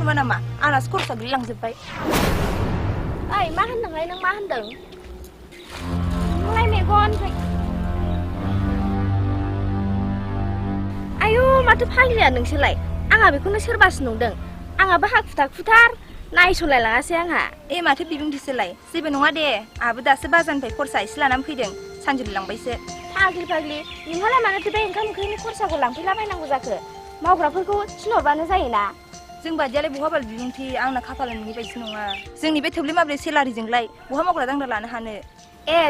नामा नामा आंनासो खरसा गैलांजोब्बाय ओइ मा होनदोंलाय नों मा होनदों नोंलाय मेगन आयु माथो फाग्लिया नोंसोरलाय आंहा बेखौनो सोरबासो नंदों आंहाबो हाखु दाखुथार नायस'लाय लाङासै आंहा माथो बिबुंथिसोलाय जेबो नङा दे आहाबो दासो बाजारनिफ्राय खरसा एसे लानानै फैदों सानजुरि लांबायसो फाग्लि नोंहालाय मानोथो बे ओंखाम ओंख्रिनि खरसाखौ लांफैलाबायनांगौ जाखो मावग्राफोरखौ थिनहरबानो जायोना जों बादियालाय बहा बाल बिबुंथि आंना खाफाला नोंनि बायदि नङा जोंनि बे थोब्ले माब्ले सेलारिजोंलाय बहा मावग्रा दांग्रा लानो हानो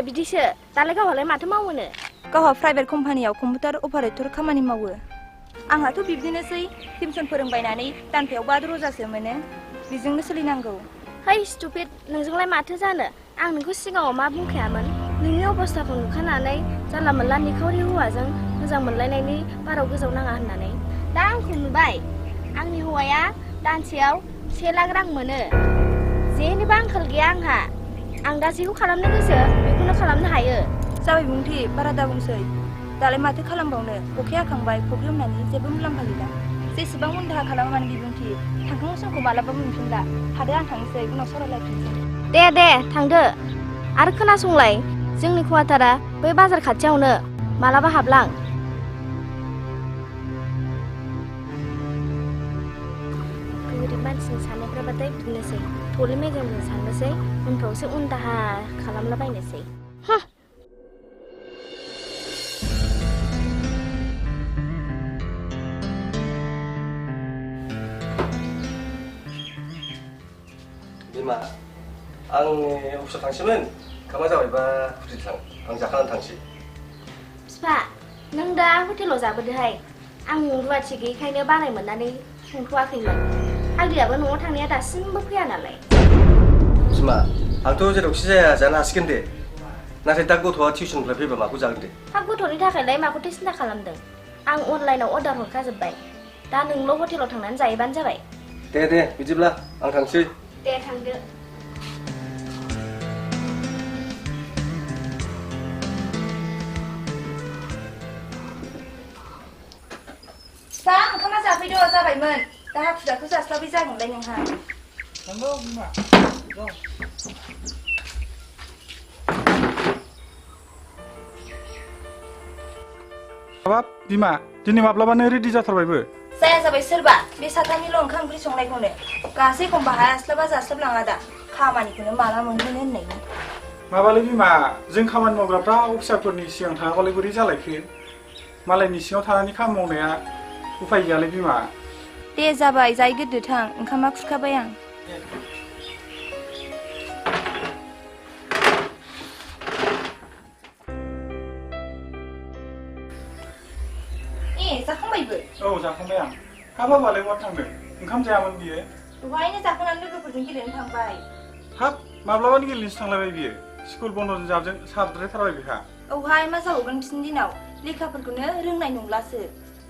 बिदिसो दालाय गावहालाय माथो मावोनो गावहा प्राइभेट कम्पानियाव कम्पिउटार अपारेटर खामानि मावो आंहाथ' बिब्दिनोसै टिउसन फोरोंबायनानै दानफायाव 5,000 मोनो बेजोंनो सोलिनांगौ है स्टुपिड नोंजोंलाय माथो जानो आं नोंखौ सिगाङाव मा बुंखायामोन नोंनि अबस्थाखौ नुखानानै जानला मोनला निखावरि हौवाजों मोजां मोनलायनायनि बाराव गोजाव नाङा होननानै दा आंखौ नुबाय आंनि हौवाया दानसेयाव 1 लाख रां मोनो जेनिबो आंखाल गैया आंहा आं दा जेखौ खालामनो गोसो बेखौनो खालामनो हायो जाबाय बिबुंथि बारा दाबुंसै दालाय माथो खालामबावनो अखाया हाखांबाय फुख्रि हमनानै जेबो मुलाम्फा गैला जेसेबां उन दाहा खालामो मानो बिबुंथि थांखांनाय समखौ मालाबा मोनफिनला थादो आं थांनोसै उनाव सावरायलायफिनसै दे थांदो आरो खोनासंलाय जोंनि क्वार्टारा बै बाजार खाथियावनो मालाबा हाबलां गोरिब मानसिनि साननायफ्राबाथाय बिदिनोसै थले मेजेमजों साननोसै उनफ्रावसो उन दाहा खालामलाबायनोसै बिमा आंनि अफिसाव थांसैमोन ओंखामा जाबायबा हटेल थां आं जाखानानै थांसै बिफा नों दा हटेलाव जाबोदोहाय आं रुवाथि गैयैखायनो बानाय मोननानै संथ'वाखैमोन हालदैयाबो न'आव थांनाया दासिमबो फैया नालाय बिमा आंथ' जेरावखि जाया जानो हासिगोन दे नाथाय दा गथ'आ टिउसननिफ्राय फैबा माखौ जागोन दे गथ'नि थाखायलाय माखौथो सिन्था खालामदों आं अनलाइनाव अर्डार हरखाजोब्बाय दा नोंल' हटेलाव थांनानै जायोबानो जाबाय दे बिदिब्ला आं थांसै दे थांदो दा ओंखामा जाफैद' जाबायमोन दा हाखु दाखु जास्लाबै जागोनलाय नोंहा नंगौ बिमा हाबाब बिमा दिनै माब्लाबानो रेडि जाथारबायबो जाया जाबाय सोरबा बे साथामनिल' ओंखाम ओंख्रि संनायखौनो गासै एखमबा हास्लाबा जास्लाबलाङा दा खामानिखौनो माला मोनहोनो होननायनि माबालै बिमा जों खामानि मावग्राफ्रा अफिसारफोरनि सिगां थाङाबालाय बोरै जालायखो मालायनि सिङाव थानानै खामानि मावनाया उफाय गैयालै बिमा दे जाबाय जाय गोदो थां ओंखामा खुरखाबाय आं जाखांबायबो औ जाखांबाय आं हाबाबालाय बहा थांदों ओंखाम जायामोन बियो दहायनो जाखांनानै लोगोफोरजों गेलेनो थांबाय हाब माब्लाबानि गेलेनोसो थांलायबाय बियो स्कुल बन्द'जों जाबजों साबद्रायथारबाय बेहा औहाय मा जाबावगोन बिसोरनि दिनाव लेखाफोरखौनो रोंनाय नंलासो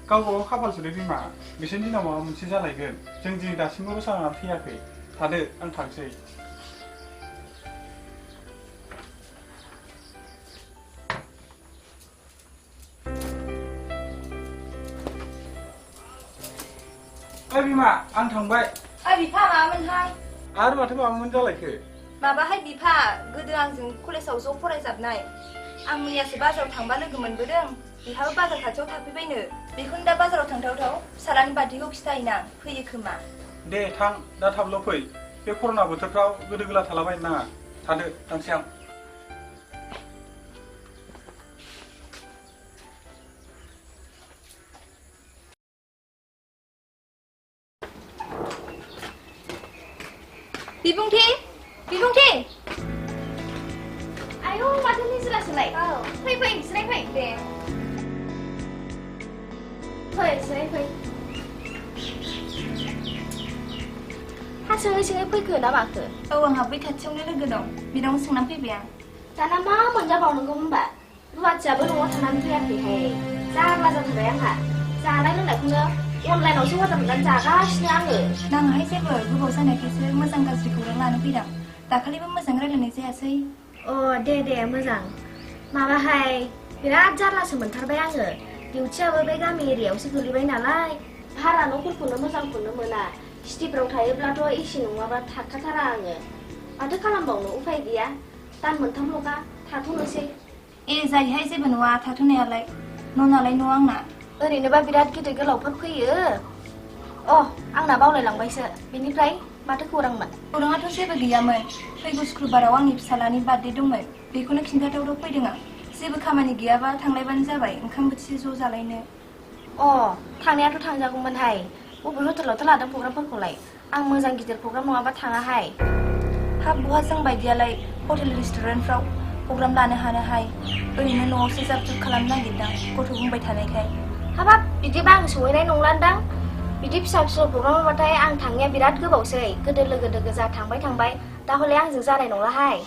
गावबागाव खाफालसोलै बिमा बिसोरनि दिनाव माबा मोनसे जालायगोन जों दिनै दासिमबो रसा जानानै फैयाखै थादो आं थांसै ओइ बिमा आं थांबाय बिफा माबामोनहाय आरो माथो माबामोन जालायखो माबाहाय बिफा गोदो आंजों कलेजाव ज' फरायजाबनाय आं मैयासो बाजाराव थांबा लोगो मोनबोदों बिहाबो बाजार खाथियाव थाफैबायनो बेखौनो दा बाजाराव थांथावथाव फिसालानि बार्थडेखौ खिथाहैनां फैयो खोमा दे थां दा थाबल' फै बे कर'ना बोथोरफ्राव गोदो गोला थालाबायनो नाङा थादो थांसै आं बिबुंथि आयौ माथो निजिरासोलाय फै जिराय फै दे जिराय फै हा सोङै फैखो ना माखो आंहा बै खाथियावनो लोगो दं बिनावनो सोंनानै फैबाय आं दाना मा मोनजाबावनांगौ होनबा रुवाथियाबो न'आव थानानै फैयाखैहाय जारला जाथारबाय आंहा जानाय लोंनायखौनो अनलाइनावसो अर्डार हरनानै जागासिनो आङो नाङाहाय जेबो गोबाव जानायखायसो मोजां गाज्रि खौरां लानो फैदों दाखालिबो मोजां रायलायनाय जायासै दे मोजां माबाहाय बिराद जारलासो मोनथारबाय आङो डिउटियाबो बे गामि एरियायावसो गोलैबाय नालाय भारा न'फोरखौनो मोजांखौनो मोना सिटिफ्राव थायोब्लाथ' एसि नङाबा थाखाथारा आङो माथो खालामबावनो उफाय गैया दान मोनथामल'खा थाथ'नोसै ए जायोहाय जेबो नङा थाथ'नायालाय नालाय न' आंना ओरैनोबा बिराद गिदिर गोलावफोर फैयो आंना बावलायलांबायसो बेनिफ्राय माथो खौरांमोन खौराङाथ' जेबो गैयामोन फैगौ शुक्रबाराव आंनि फिसालानि बार्थडे दंमोन बेखौनो खिन्थाथावथाव फैदों आं जेबो खामानि गैयाबा थांलायबानो जाबाय ओंखाम बोथिसे ज' जालायनो थांनायाथ' थांजागौमोनहाय बबे हटेलावथ' लादों प्रग्रामफोरखौलाय आं मोजां गिदिर प्रग्राम नङाबा थाङाहाय हाब बहा जों बायदियालाय हटेल रेस्टुरेन्टफ्राव प्रग्राम लानो हानोहाय ओरैनो न'आवसो जाब जुब खालामनो नागिरदां गथ' बुंबाय थानायखाय हाबाब बिदिबा आं सहैनाय नंलादां बिदि फिसा फिसौ प्रग्राम होबाथाय आं थांनाया बिराद गोबावसै गोदो लोगो दोगो जा थांबाय दा हले आंजों जानाय नंलाहाय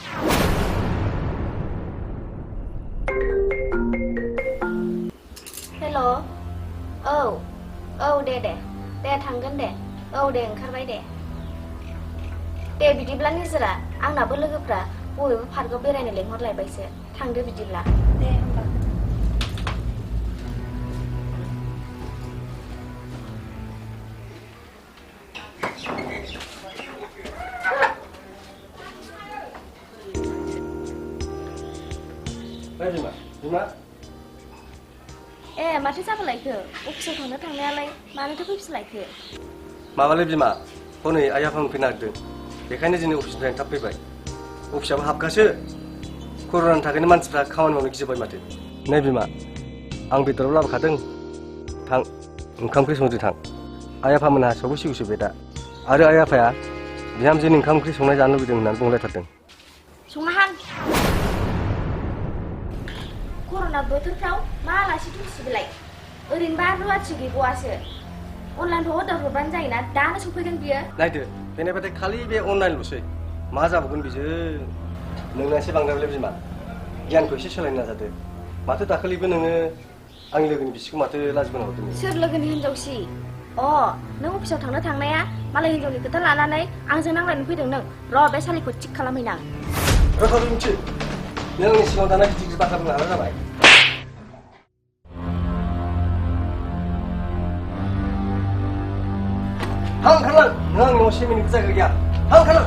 हेल' औ दे थांगोन दे दे ओंखारबाय दे बिदिब्ला निजोरा आंनाबो लोगोफ्रा बबेबा पार्कआव बेरायनो लेंहरलायबायसो थांदो बिदिब्ला दे होमबा बिमा माथो जाबोलायखो अफिसाव थांनायालाय मानोथो फैफिनलायखो माबालै बिमा हनै आइ आफा फैनो नागिरदों बेखायनो दिनै अफिसनिफ्राय थाब फैबाय अफिसाबो हाबखासो कर'नानि थाखायनो मानसिफ्रा खामानि मावनो गिजोब्बाय माथो नै बिमा आं बेदराव लाबोखादों थां ओंखाम ओंख्रि संदो थां आइ आफामोनहा सौबो बे दा आरो आइ आफाया बिहामजोनि ओंखाम ओंख्रि संनाय जानो लुबैदों होननानै बुंलायथारदों संनाहां कर'ना बोथोरफ्राव मा आलासि दुमसिबिलाय ओरैनोबा रुवाथि गैबावासो अनलाइनफ्राव अर्डार हरबानो जायोना दानो सफैगोन बियो नायदो बेनिफ्राय खालि बे अनलाइनल'सै मा जाबावगोन बेजों नोंना एसे बांद्रायबाय बिमा गियानखौ एसे सोलायनो नाजादो माथो दाखालिबो नोङो आंनि लोगोनि बिसिखौ माथो लाजिबोना हरदोंमोन सोर लोगोनि हिनजावसि नों अफिसाव थांनाया मालाय हिनजावनि खोथा लानानै आंजों नांलायनो फैदों नों र' बे सालिखौ थिग खालामहैनां रोखाबो मिथि नों आंनि सिगाङाव दाना गिदिर बाथ्रा बुंनो हाला जाबाय हां ओंखारलां नों आंनि न'आव 1 मिनिट जायगा गैया हां ओंखारलां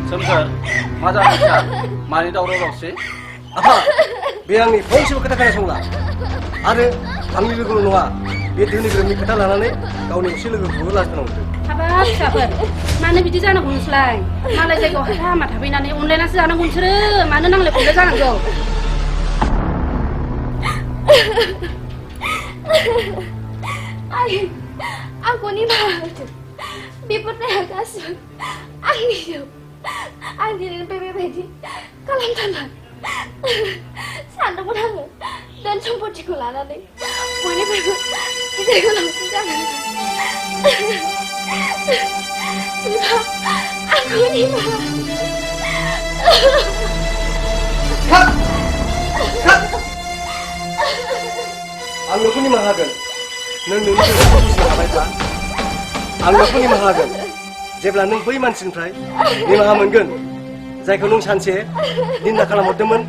सोमखोर मा जादों फिसा मानि दावराव-दावसि आफा बे आंनि फंसेबो खोथा खोनासंला आरो आंनि लोगोल' नङा बे धोनि गोरोबनि खोथा लानानै गावनि असे लोगोखौबो लाजिनांगौ हाबाब फिसाफोर मानो बिदि जानांगौ नोंसोरलाय मालाय जायगायाव हाथा हामा थाफैनानै अनलायनासो जानांगौ नोंसोरो मानो नांलाय खमलाय जानांगौ आंखौ निमाहा होदो बेफोर दाया गासिबो आंनिजों आं दिनैनिफ्राय बेबायदि खालामथारला सानदोंमोन आङो धोन सम्पतिखौ लानानै बयनिफ्रायबो गिदिर गोलावसिन जागोन आंखौ निमाहा आं नोंखौ निमाहा होगोन नों नोंनि गोसोखौ बुजिनो हाबायब्ला आं नोंखौ निमाहा होगोन जेब्ला नों बै मानसिनिफ्राय निमाहा मोनगोन जायखौ नों सानसे निन्दा खालामहरदोंमोन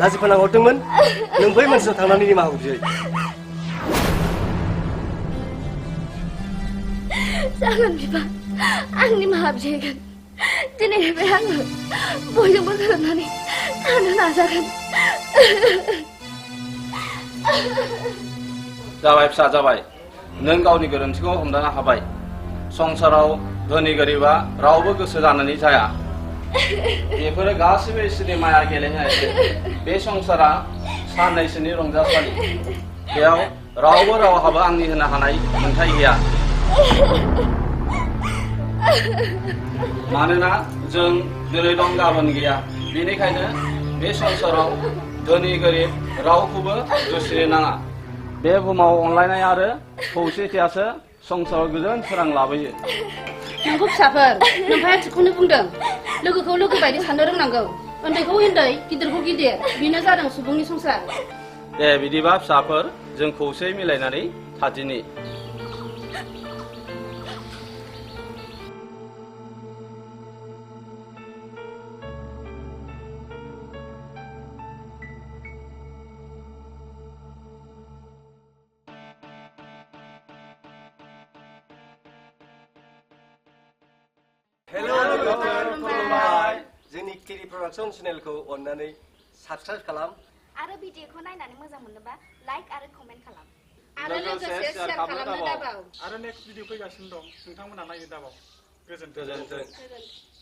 लाजि फोनांहरदोंमोन नों बै मानसिनाव थांनानै निमाहाखौ बिहै जागोन बिफा आं निमाहा बिहैगोन दिनैनिफ्राय आङो बयजोंबो गोरोबनानै थानो नाजागोन जाबाय फिसा जाबाय नों गावनि गोरोन्थिखौ हमदांनो हाबाय संसाराव धोनि गोरिबा रावबो गोसो जानानै जाया बेफोरो गासैबो इसोरनि माया गेलेनायसो बे संसारा साननैसोनि रंजासालि बेयाव रावबो रावहाबो आंनि होनो हानाय मोन्थाय गैया मानोना जों दिनै दं गाबोन गैया बेनिखायनो बे संसाराव धोनि गोरिब रावखौबो दुसिनो नाङा बे बुहुमाव अनलायनाय आरो खौसेथियासो संसाराव गोजोन सोरां लाबोयो नोंखौ फिसाफोर नोंफाया थिगखौनो बुंदों लोगोखौ लोगो बायदि साननो रोंनांगौ उन्दैखौ उन्दै गिदिरखौ गिदिर बेनो जादों सुबुंनि संसार दे बिदिबा फिसाफोर जों खौसेयै मिलायनानै थादिनि हेल' खुलुमबाय जोंनि केरि प्रडाक्सन चेनेलखौ अननानै साबस्क्राइब खालाम आरो भिडिअखौ नायनानै मोजां मोनोबा लाइक आरो कमेन्ट खालाम आरो लोगोसे शेयार खालामनो दाबाव आरो नेक्स्ट भिडिअ फैगासिनो दं नोंथांमोना नायनो दाबाव गोजोन्थों गोजोन्थों गोजोन्थों